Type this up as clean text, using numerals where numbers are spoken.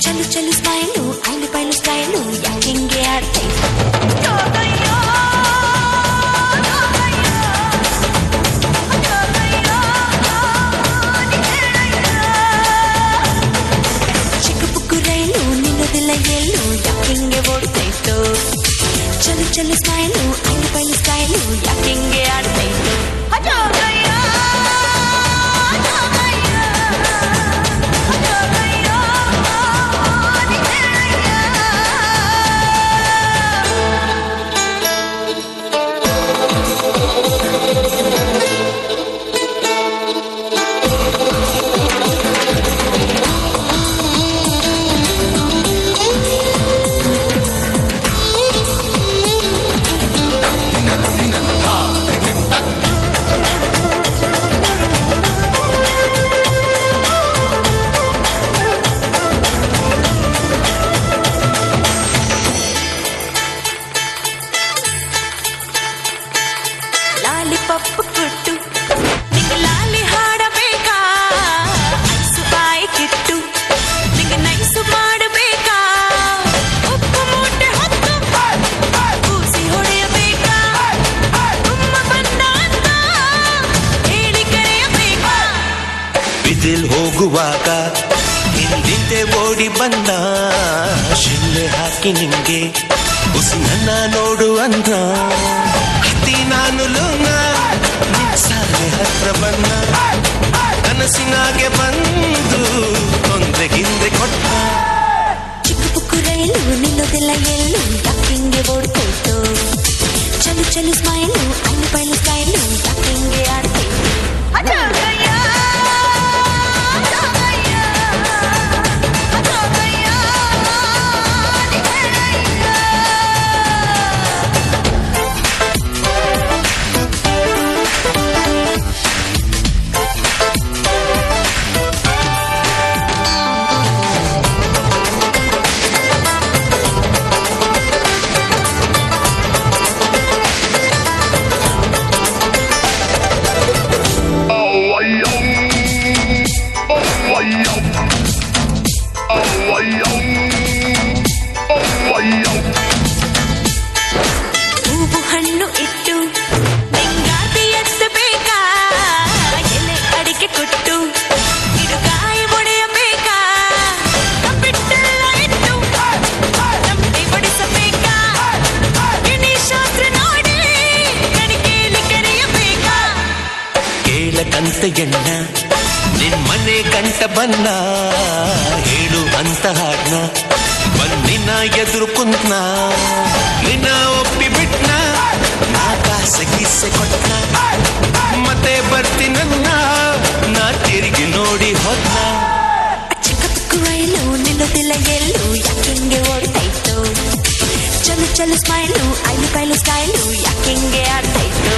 ಚಲು ಚಲು smile ಐಲು ಪೈಲು style ಯಾಕೆಂಗೆ ಆಡ್ತೈತೆ ಚಿಕ್ಕ ಪುಕ್ಕು ರೈಲು ನಿಲ್ಲೋದಿಲ್ಲ ಎಲ್ಲೂ ಯಾಕೆಂಗೆ ಓಡ್ತೈತೋ ಚಲು ಚಲು ಸ್ಮೈಲು ಐಲು ಪೈಲು ಸ್ಟೈಲು ಯಾಕೆಂಗೆ ಆಡ್ತೈತೋ ಪಪ್ಪು ಕೊಟ್ಟು ನಿಂಗೆ ಲಾಲಿ ಹಾಡಬೇಕಾ ಐಸು ಬಾಯಿ ಕಿಟ್ಟು ನಿಂಗೆ ನೈಸು ಮಾಡಬೇಕಾ ಉಪ್ಪು ಮೂಟೆ ಹೊತ್ತು ಕೂಸಿ ಹೊಡೆಯಬೇಕಾ ತುಂಬ ಬಂದ ಅಂತ ಹೇಳಿ ಕರೆಯಬೇಕಾ ಬಿದಿಲ್ ಹೋಗುವಾಗ ಹಿಂದಿಂದೆ ಓಡಿ ಬಂದ ಶಿಲ್ಲೆ ಹಾಕಿ ನಿಂಗೆ ಉಸಿರನ್ನ ನೋಡು ಅಂದ ಹತ್ತಿ ನಾನು ಲೋನ ಸಾಲೆ ಹತ್ರ ಬನ್ನ ಕನಸಿನಾಗೆ ಬಂದು ತೊಂದರೆಗಿಂದ್ರೆ ಕೊಟ್ಟ ಚಿಕ್ಕ ಪುಕ್ಕು ರೈಲು ನಿಲ್ಲೋದಿಲ್ಲ ಎಲ್ಲೂ ಯಾಕೆಂಗೆ ಓಡ್ತೈತೋ ಚಲು ಚಲು ಸ್ಮೈಲು ಐಲು ಪೈಲು ಸ್ಟೈಲು ಯಾಕೆಂಗೆ ಆಡ್ತೈತೋ ಹೂವು ಹಣ್ಣು ಇಟ್ಟು ಬೆಂಗಾತಿ ಎತ್ತಬೇಕಾ ಎಲೆ ಅಡಿಕೆ ಕೊಟ್ಟು ಗಿಡಗಾಯಿ ಒಡೆಯಬೇಕಾ ಕಪ್ಪಿಟ್ಟೆಲ್ಲ ಇಟ್ಟು ತಪ್ಪಿ ಬಡಿಸಬೇಕಾ ಗಣೇಶಾಸ್ತ್ರ ನೋಡಿ ಕಣಿಕೇಲಿ ಕರೆಯಬೇಕಾ ಕೇಳಕಂತ ಎಣ್ಣ ನಿನ್ ಮನೆ ಗಂಟ ಬನ್ನ ಹೇಳು ಅಂತ ಹಾಡ್ನ ಬಂದಿನ ಎದುರು ಕುಂತ್ನ ನಿನ್ನ ಒಪ್ಪಿ ಬಿಟ್ನ ನಾ ಕಾಸೆ ಕಿಸೆ ಕೊಟ್ನ ಮತ್ತೆ ಬರ್ತೀನನ್ನ ನಾ ತಿರುಗಿ ನೋಡಿ ಹೋದ್ನ ಚಿಕ್ಕ ಪುಕ್ಕು ರೈಲು ನಿಲ್ಲೋದಿಲ್ಲ ಎಲ್ಲೂ ಯಾಕೆಂಗೆ ಓಡ್ತೈತೋ ಚಲು ಚಲು ಸ್ಮೈಲು ಐಲು ಪೈಲು ಸ್ಟೈಲು ಯಾಕೆಂಗೆ ಆಡ್ತೈತೋ